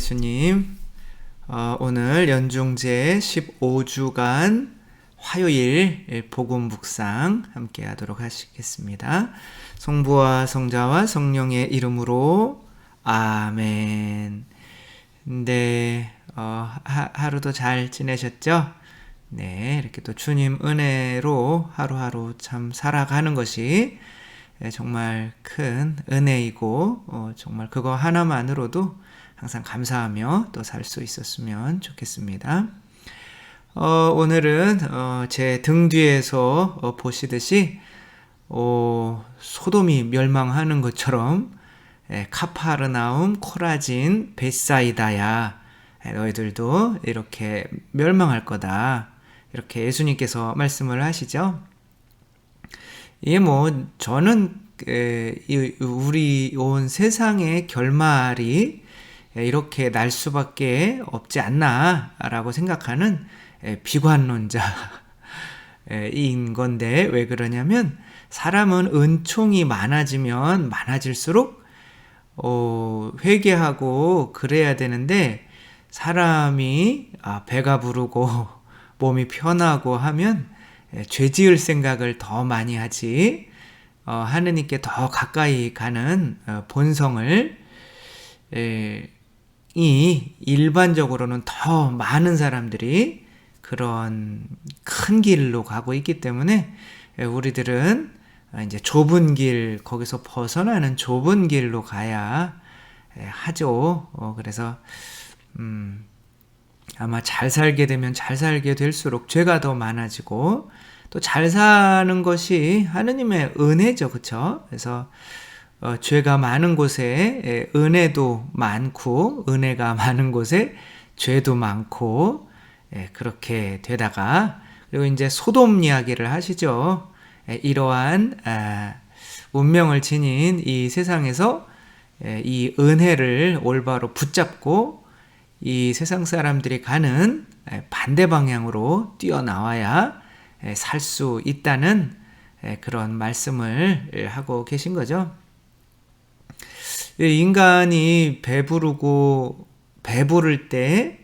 예수님. 오늘 연중제 15주간 화요일 복음 묵상 함께 하도록 하시겠습니다. 성부와 성자와 성령의 이름으로 아멘. 네, 하루도 잘 지내셨죠? 네, 이렇게 또 주님 은혜로 하루하루 참 살아가는 것이 정말 큰 은혜이고 정말 그거 하나만으로도 항상 감사하며 또 살 수 있었으면 좋겠습니다. 오늘은 제 등 뒤에서 보시듯이 소돔이 멸망하는 것처럼 카파르나움, 코라진, 벳사이다야 너희들도 이렇게 멸망할 거다. 이렇게 예수님께서 말씀을 하시죠. 예, 저는 우리 온 세상의 결말이 이렇게 날 수밖에 없지 않나라고 생각하는 비관론자인 건데, 왜 그러냐면 사람은 은총이 많아지면 많아질수록 회개하고 그래야 되는데, 사람이 배가 부르고 몸이 편하고 하면 죄 지을 생각을 더 많이 하지, 하느님께 더 가까이 가는 본성을 일반적으로는 더 많은 사람들이 그런 큰 길로 가고 있기 때문에 우리들은 이제 좁은 길, 거기서 벗어나는 좁은 길로 가야 하죠. 그래서 아마 잘 살게 되면 잘 살게 될수록 죄가 더 많아지고, 또 잘 사는 것이 하느님의 은혜죠. 그쵸? 그래서 죄가 많은 곳에 은혜도 많고, 은혜가 많은 곳에 죄도 많고, 그렇게 되다가, 그리고 이제 소돔 이야기를 하시죠. 이러한 운명을 지닌 이 세상에서 이 은혜를 올바로 붙잡고 이 세상 사람들이 가는 반대 방향으로 뛰어나와야 살 수 있다는 그런 말씀을 하고 계신 거죠. 인간이 배부를 때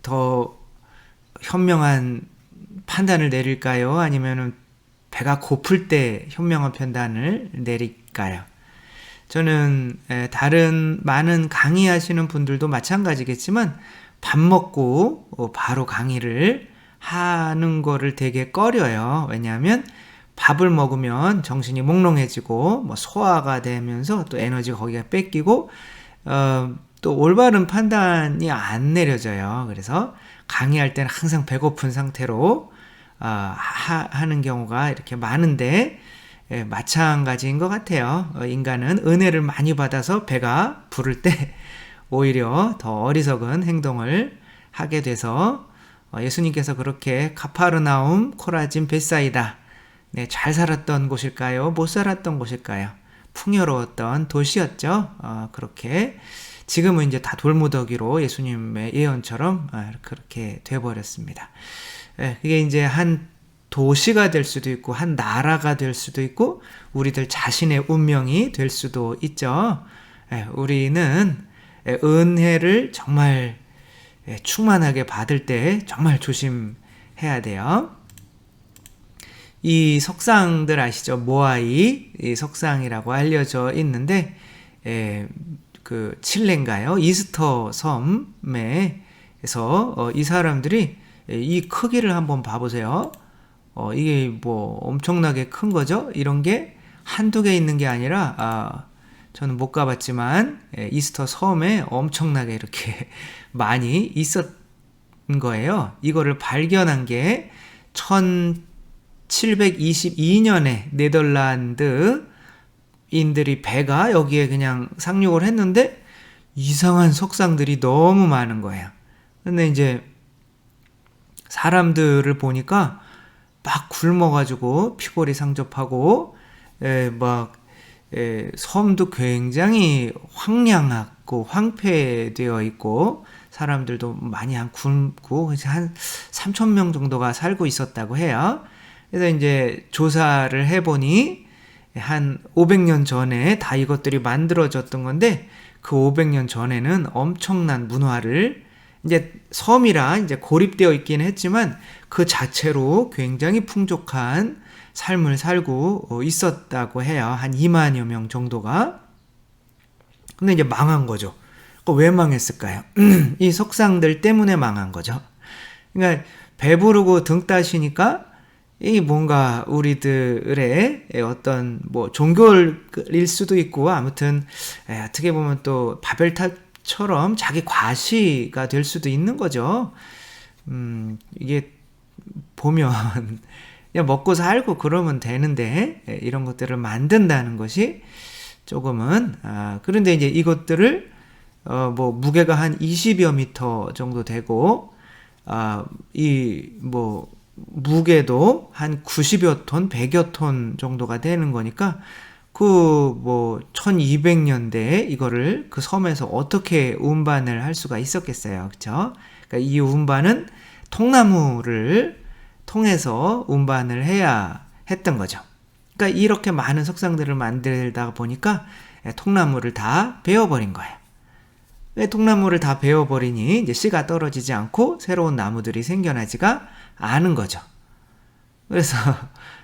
더 현명한 판단을 내릴까요? 아니면 배가 고플 때 현명한 판단을 내릴까요? 저는 다른 많은 강의하시는 분들도 마찬가지겠지만, 밥 먹고 바로 강의를 하는 거를 되게 꺼려요. 왜냐하면 밥을 먹으면 정신이 몽롱해지고 소화가 되면서 또 에너지가 거기가 뺏기고 또 올바른 판단이 안 내려져요. 그래서 강의할 때는 항상 배고픈 상태로 하는 경우가 이렇게 많은데, 마찬가지인 것 같아요. 인간은 은혜를 많이 받아서 배가 부를 때 오히려 더 어리석은 행동을 하게 돼서, 예수님께서 그렇게 카파르나움, 코라진, 벳사이다, 잘 살았던 곳일까요? 못 살았던 곳일까요? 풍요로웠던 도시였죠. 그렇게 지금은 이제 다 돌무더기로 예수님의 예언처럼 그렇게 돼버렸습니다. 그게 이제 한 도시가 될 수도 있고, 한 나라가 될 수도 있고, 우리들 자신의 운명이 될 수도 있죠. 우리는 은혜를 정말 충만하게 받을 때 정말 조심해야 돼요. 이 석상들 아시죠? 모아이 석상이라고 알려져 있는데, 그 칠레인가요? 이스터 섬에서 이 사람들이 이 크기를 한번 봐보세요. 이게 엄청나게 큰 거죠? 이런 게 한두 개 있는 게 아니라, 저는 못 가봤지만 이스터 섬에 엄청나게 이렇게 많이 있었던 거예요. 이거를 발견한 게 1722년에 네덜란드인들이 배가 여기에 그냥 상륙을 했는데 이상한 석상들이 너무 많은 거예요. 근데 이제 사람들을 보니까 막 굶어가지고 피골이 상접하고 섬도 굉장히 황량하고 황폐되어 있고, 사람들도 많이 굶고 한 3,000명 정도가 살고 있었다고 해요. 그래서 이제 조사를 해보니 한 500년 전에 다 이것들이 만들어졌던 건데, 그 500년 전에는 엄청난 문화를 이제 섬이라 이제 고립되어 있긴 했지만 그 자체로 굉장히 풍족한 삶을 살고 있었다고 해요. 한 2만여 명 정도가. 근데 이제 망한 거죠. 왜 망했을까요? 이 석상들 때문에 망한 거죠. 그러니까 배부르고 등 따시니까 이 뭔가 우리들의 어떤 뭐 종교일 수도 있고 아무튼 어떻게 보면 또 바벨탑처럼 자기 과시가 될 수도 있는 거죠. 이게 보면 그냥 먹고 살고 그러면 되는데 이런 것들을 만든다는 것이 조금은 그런데 이제 이것들을 뭐 무게가 한 20여 미터 정도 되고 이 뭐 무게도 한 90여 톤, 100여 톤 정도가 되는 거니까 그 뭐 1200년대에 이거를 그 섬에서 어떻게 운반을 할 수가 있었겠어요. 그렇죠? 그러니까 이 운반은 통나무를 통해서 운반을 해야 했던 거죠. 그러니까 이렇게 많은 석상들을 만들다 보니까 통나무를 다 베어버린 거예요. 왜 통나무를 다 베어버리니 이제 씨가 떨어지지 않고 새로운 나무들이 생겨나지가 않은 거죠. 그래서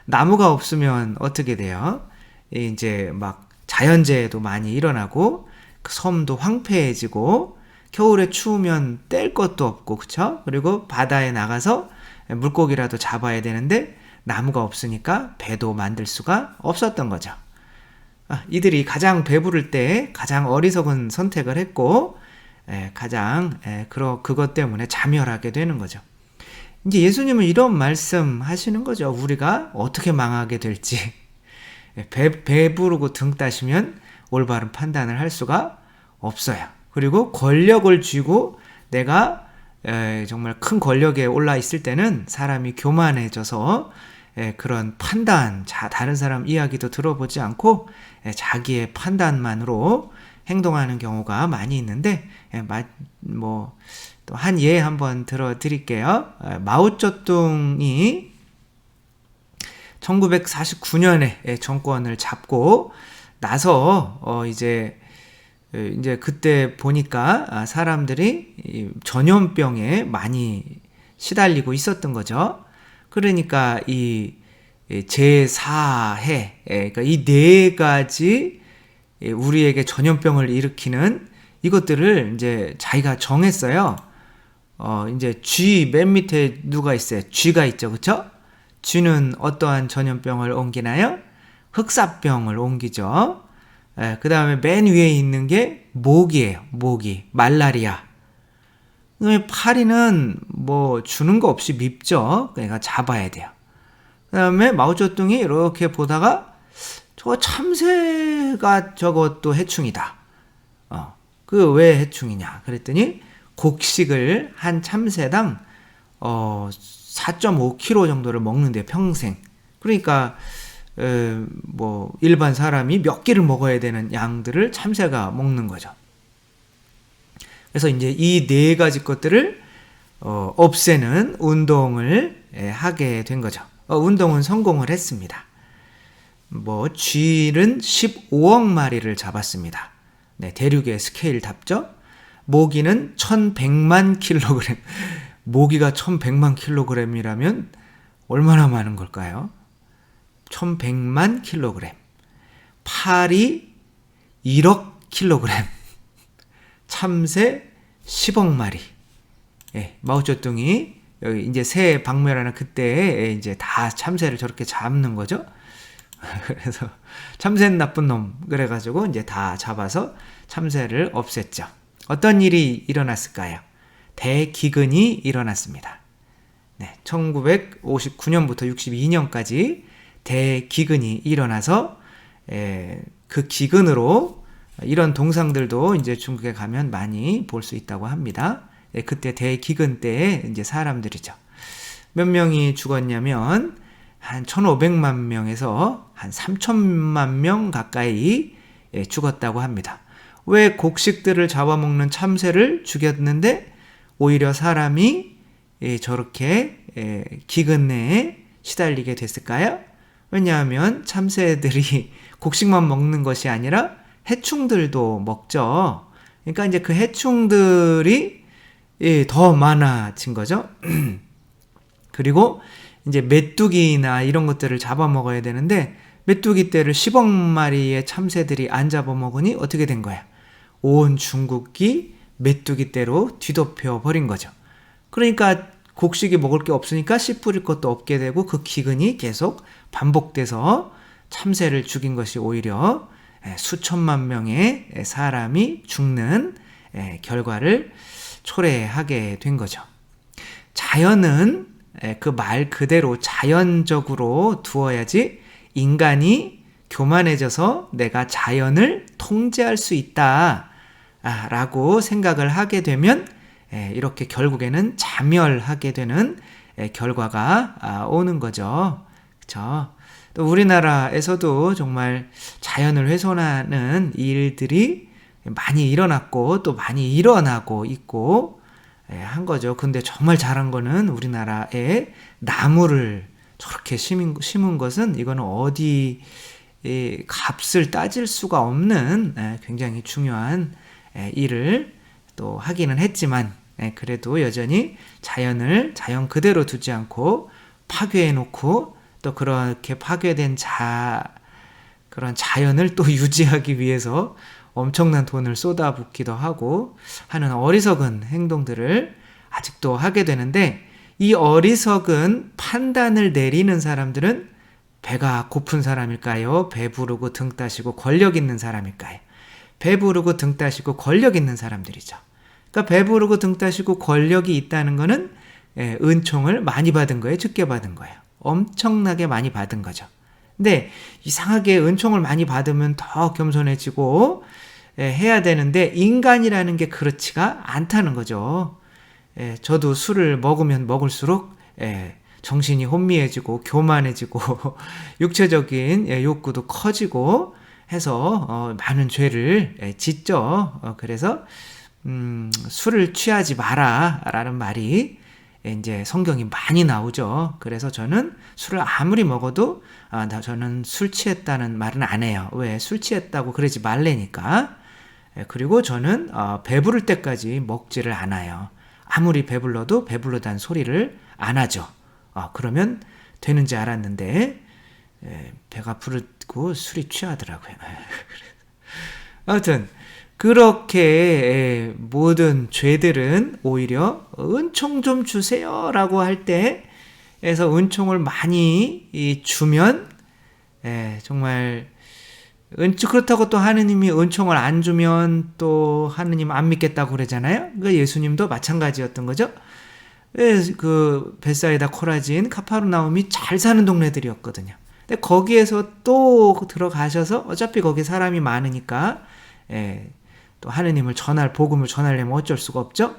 나무가 없으면 어떻게 돼요? 이제 막 자연재해도 많이 일어나고 그 섬도 황폐해지고 겨울에 추우면 뗄 것도 없고 그쵸? 그리고 바다에 나가서 물고기라도 잡아야 되는데 나무가 없으니까 배도 만들 수가 없었던 거죠. 이들이 가장 배부를 때 가장 어리석은 선택을 했고 가장 그것 때문에 자멸하게 되는 거죠. 이제 예수님은 이런 말씀 하시는 거죠. 우리가 어떻게 망하게 될지. 배부르고 등 따시면 올바른 판단을 할 수가 없어요. 그리고 권력을 쥐고 내가 정말 큰 권력에 올라 있을 때는 사람이 교만해져서 그런 판단, 다른 사람 이야기도 들어보지 않고 자기의 판단만으로 행동하는 경우가 많이 있는데 뭐 또 한 예 한번 들어드릴게요. 마오쩌둥이 1949년에 정권을 잡고 나서 이제 그때 보니까 사람들이 전염병에 많이 시달리고 있었던 거죠. 그러니까 이 제4해, 그러니까 이 네 가지 우리에게 전염병을 일으키는 이것들을 이제 자기가 정했어요. 이제 G 맨 밑에 누가 있어요? G가 있죠, 그렇죠? G는 어떠한 전염병을 옮기나요? 흑사병을 옮기죠. 그 다음에 맨 위에 있는 게 모기예요. 모기, 말라리아. 그다음에 파리는 뭐 주는 거 없이 밉죠. 그러니까 잡아야 돼요. 그 다음에 마오쩌둥이 이렇게 보다가 저거 참새가 저것도 해충이다. 그 왜 해충이냐? 그랬더니 곡식을 한 참새당 4.5kg 정도를 먹는데 평생. 그러니까 뭐 일반 사람이 몇 끼를 먹어야 되는 양들을 참새가 먹는 거죠. 그래서 이제 이 네 가지 것들을 없애는 운동을 하게 된 거죠. 운동은 성공을 했습니다. 뭐 쥐는 15억 마리를 잡았습니다. 네, 대륙의 스케일답죠. 모기는 1100만 킬로그램. 모기가 1100만 킬로그램이라면 얼마나 많은 걸까요? 1100만 킬로그램. 파리 1억 킬로그램. 참새 10억 마리. 마오쩌둥이 여기 이제 새 박멸하는 그때 이제 다 참새를 저렇게 잡는 거죠. 그래서 참새는 나쁜 놈 그래가지고 이제 다 잡아서 참새를 없앴죠. 어떤 일이 일어났을까요? 대기근이 일어났습니다. 네, 1959년부터 62년까지 대기근이 일어나서 그 기근으로 이런 동상들도 이제 중국에 가면 많이 볼 수 있다고 합니다. 그때 대기근 때에 이제 사람들이죠. 몇 명이 죽었냐면 한 1,500만 명에서 한 3,000만 명 가까이 죽었다고 합니다. 왜 곡식들을 잡아먹는 참새를 죽였는데 오히려 사람이 저렇게 기근 내에 시달리게 됐을까요? 왜냐하면 참새들이 곡식만 먹는 것이 아니라 해충들도 먹죠. 그러니까 이제 그 해충들이 더 많아진 거죠. 그리고 이제 메뚜기나 이런 것들을 잡아먹어야 되는데 메뚜기 떼를 10억 마리의 참새들이 안 잡아먹으니 어떻게 된 거야? 온 중국이 메뚜기 떼로 뒤덮여 버린 거죠. 그러니까 곡식이 먹을 게 없으니까 씨 뿌릴 것도 없게 되고 그 기근이 계속 반복돼서 참새를 죽인 것이 오히려 수천만 명의 사람이 죽는 결과를 초래하게 된 거죠. 자연은 그 말 그대로 자연적으로 두어야지 인간이 교만해져서 내가 자연을 통제할 수 있다 라고 생각을 하게 되면 이렇게 결국에는 자멸하게 되는 결과가 오는 거죠. 그렇죠? 또 우리나라에서도 정말 자연을 훼손하는 일들이 많이 일어났고 또 많이 일어나고 있고 한 거죠. 근데 정말 잘한 거는 우리나라에 나무를 저렇게 심은 것은 이거는 어디 값을 따질 수가 없는 굉장히 중요한 일을 또 하기는 했지만 그래도 여전히 자연 그대로 두지 않고 파괴해 놓고 또 그렇게 파괴된 그런 자연을 또 유지하기 위해서 엄청난 돈을 쏟아붓기도 하고 하는 어리석은 행동들을 아직도 하게 되는데 이 어리석은 판단을 내리는 사람들은 배가 고픈 사람일까요? 배부르고 등 따시고 권력 있는 사람일까요? 배부르고 등 따시고 권력 있는 사람들이죠. 그러니까 배부르고 등 따시고 권력이 있다는 거는 은총을 많이 받은 거예요? 적게 받은 거예요? 엄청나게 많이 받은 거죠. 근데 이상하게 은총을 많이 받으면 더 겸손해지고 해야 되는데 인간이라는 게 그렇지가 않다는 거죠. 저도 술을 먹으면 먹을수록 정신이 혼미해지고 교만해지고 육체적인 욕구도 커지고 해서 많은 죄를 짓죠. 그래서 술을 취하지 마라 라는 말이 이제 성경이 많이 나오죠. 그래서 저는 술을 아무리 먹어도 저는 술 취했다는 말은 안 해요. 왜? 술 취했다고 그러지 말래니까. 그리고 저는 배부를 때까지 먹지를 않아요. 아무리 배불러도 배불러단 소리를 안 하죠. 그러면 되는지 알았는데 배가 부르고 술이 취하더라고요. 아무튼 그렇게 모든 죄들은 오히려 은총 좀 주세요 라고 할 때에서 은총을 많이 주면 정말 그렇다고 또 하느님이 은총을 안 주면 또 하느님 안 믿겠다고 그러잖아요. 그 예수님도 마찬가지였던 거죠. 그 벳사이다, 코라진, 카파르나움이 잘 사는 동네들이었거든요. 근데 거기에서 또 들어가셔서 어차피 거기 사람이 많으니까 또 하느님을 복음을 전하려면 어쩔 수가 없죠.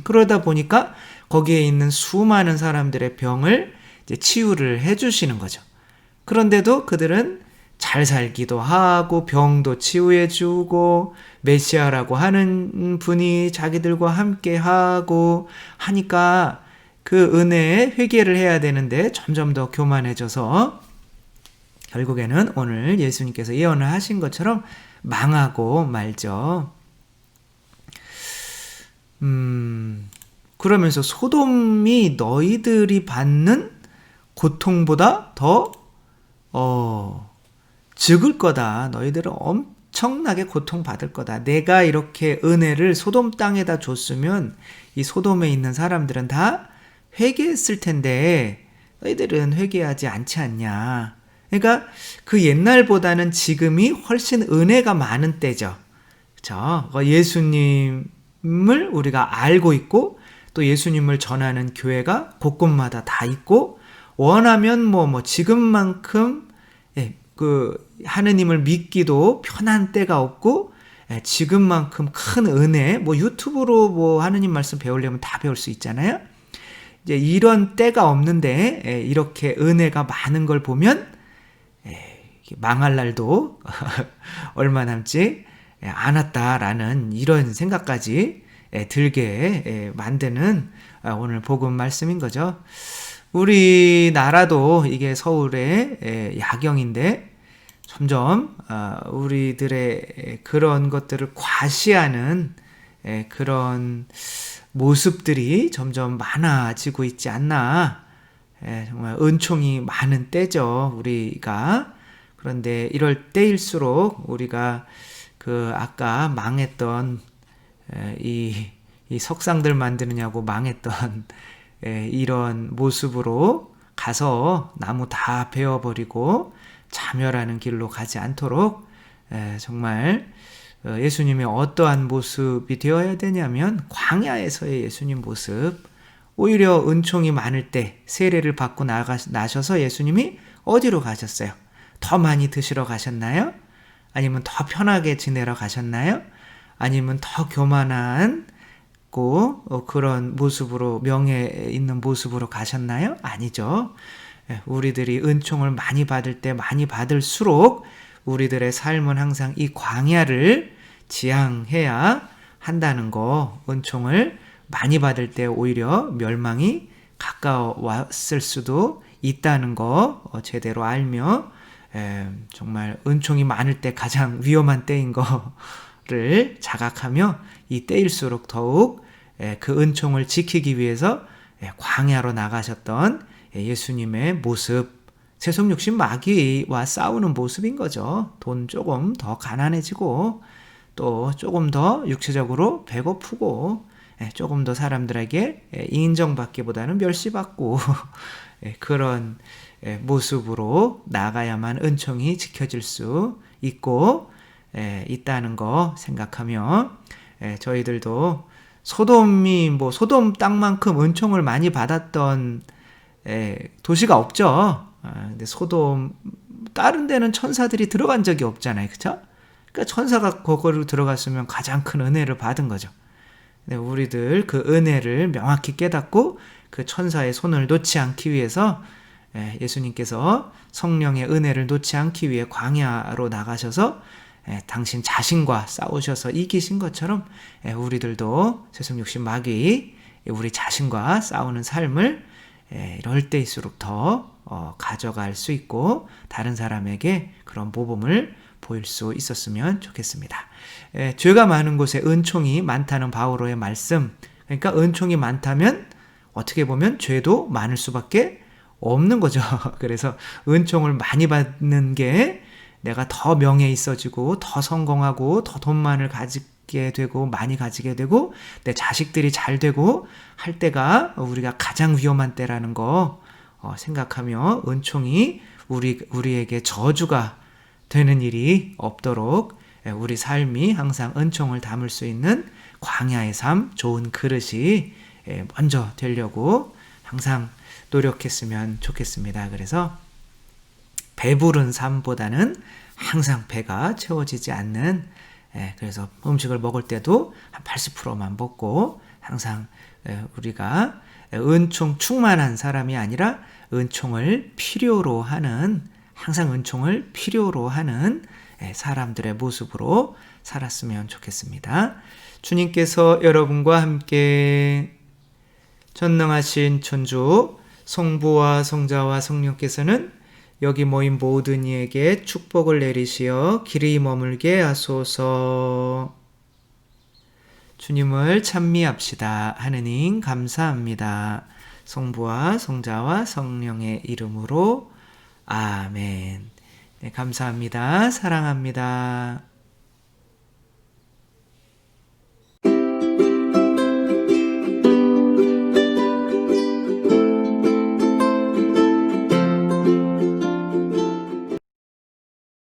그러다 보니까 거기에 있는 수많은 사람들의 병을 이제 치유를 해주시는 거죠. 그런데도 그들은 잘 살기도 하고 병도 치유해주고 메시아라고 하는 분이 자기들과 함께 하고 하니까 그 은혜에 회개를 해야 되는데 점점 더 교만해져서 결국에는 오늘 예수님께서 예언을 하신 것처럼 망하고 말죠. 그러면서 소돔이 너희들이 받는 고통보다 더 적을 거다. 너희들은 엄청나게 고통받을 거다. 내가 이렇게 은혜를 소돔 땅에다 줬으면 이 소돔에 있는 사람들은 다 회개했을 텐데 너희들은 회개하지 않지 않냐. 그러니까 그 옛날보다는 지금이 훨씬 은혜가 많은 때죠. 그렇죠? 예수님을 우리가 알고 있고 또 예수님을 전하는 교회가 곳곳마다 다 있고 원하면 지금만큼 하느님을 믿기도 편한 때가 없고 지금만큼 큰 은혜 유튜브로 하느님 말씀 배우려면 다 배울 수 있잖아요. 이제 이런 때가 없는데 이렇게 은혜가 많은 걸 보면 망할 날도 얼마 남지 않았다라는 이런 생각까지 들게 만드는 오늘 복음 말씀인 거죠. 우리나라도 이게 서울의 야경인데 점점 우리들의 그런 것들을 과시하는 그런 모습들이 점점 많아지고 있지 않나. 정말 은총이 많은 때죠, 우리가. 그런데 이럴 때일수록 우리가 그 아까 망했던 이 석상들 만드느냐고 망했던 이런 모습으로 가서 나무 다 베어버리고 자멸하는 길로 가지 않도록 정말 예수님의 어떠한 모습이 되어야 되냐면 광야에서의 예수님 모습, 오히려 은총이 많을 때 세례를 받고 나셔서 예수님이 어디로 가셨어요? 더 많이 드시러 가셨나요? 아니면 더 편하게 지내러 가셨나요? 아니면 더 교만한 그런 모습으로, 명예 있는 모습으로 가셨나요? 아니죠. 우리들이 은총을 많이 받을 때 많이 받을수록 우리들의 삶은 항상 이 광야를 지향해야 한다는 거, 은총을 많이 받을 때 오히려 멸망이 가까웠을 수도 있다는 거 제대로 알며 정말 은총이 많을 때 가장 위험한 때인 거를 자각하며 이 때일수록 더욱 그 은총을 지키기 위해서 광야로 나가셨던 예수님의 모습, 세속육신 마귀와 싸우는 모습인 거죠. 돈 조금 더 가난해지고 또 조금 더 육체적으로 배고프고 조금 더 사람들에게 인정받기보다는 멸시받고 그런 모습으로 나가야만 은총이 지켜질 수 있고 있다는 거 생각하며 저희들도 소돔 땅만큼 은총을 많이 받았던 도시가 없죠. 근데 소돔 다른 데는 천사들이 들어간 적이 없잖아요, 그렇죠? 그러니까 천사가 거기로 들어갔으면 가장 큰 은혜를 받은 거죠. 근데 우리들 그 은혜를 명확히 깨닫고 그 천사의 손을 놓지 않기 위해서 예수님께서 성령의 은혜를 놓지 않기 위해 광야로 나가셔서 당신 자신과 싸우셔서 이기신 것처럼 우리들도 세속육신 마귀, 우리 자신과 싸우는 삶을 이럴 때일수록 더 가져갈 수 있고 다른 사람에게 그런 모범을 보일 수 있었으면 좋겠습니다. 죄가 많은 곳에 은총이 많다는 바오로의 말씀, 그러니까 은총이 많다면 어떻게 보면 죄도 많을 수밖에 없는 거죠. 그래서 은총을 많이 받는 게 내가 더 명예 있어지고 더 성공하고 더 돈만을 가지게 되고 많이 가지게 되고 내 자식들이 잘 되고 할 때가 우리가 가장 위험한 때라는 거 생각하며 은총이 우리에게 저주가 되는 일이 없도록 우리 삶이 항상 은총을 담을 수 있는 광야의 삶, 좋은 그릇이 먼저 되려고 항상 노력했으면 좋겠습니다. 그래서 배부른 삶보다는 항상 배가 채워지지 않는, 그래서 음식을 먹을 때도 한 80%만 먹고 항상 우리가 은총 충만한 사람이 아니라 은총을 필요로 하는, 항상 은총을 필요로 하는 사람들의 모습으로 살았으면 좋겠습니다. 주님께서 여러분과 함께 전능하신 천주 성부와 성자와 성령께서는 여기 모인 모든 이에게 축복을 내리시어 길이 머물게 하소서. 주님을 찬미합시다. 하느님 감사합니다. 성부와 성자와 성령의 이름으로 아멘. 네, 감사합니다. 사랑합니다.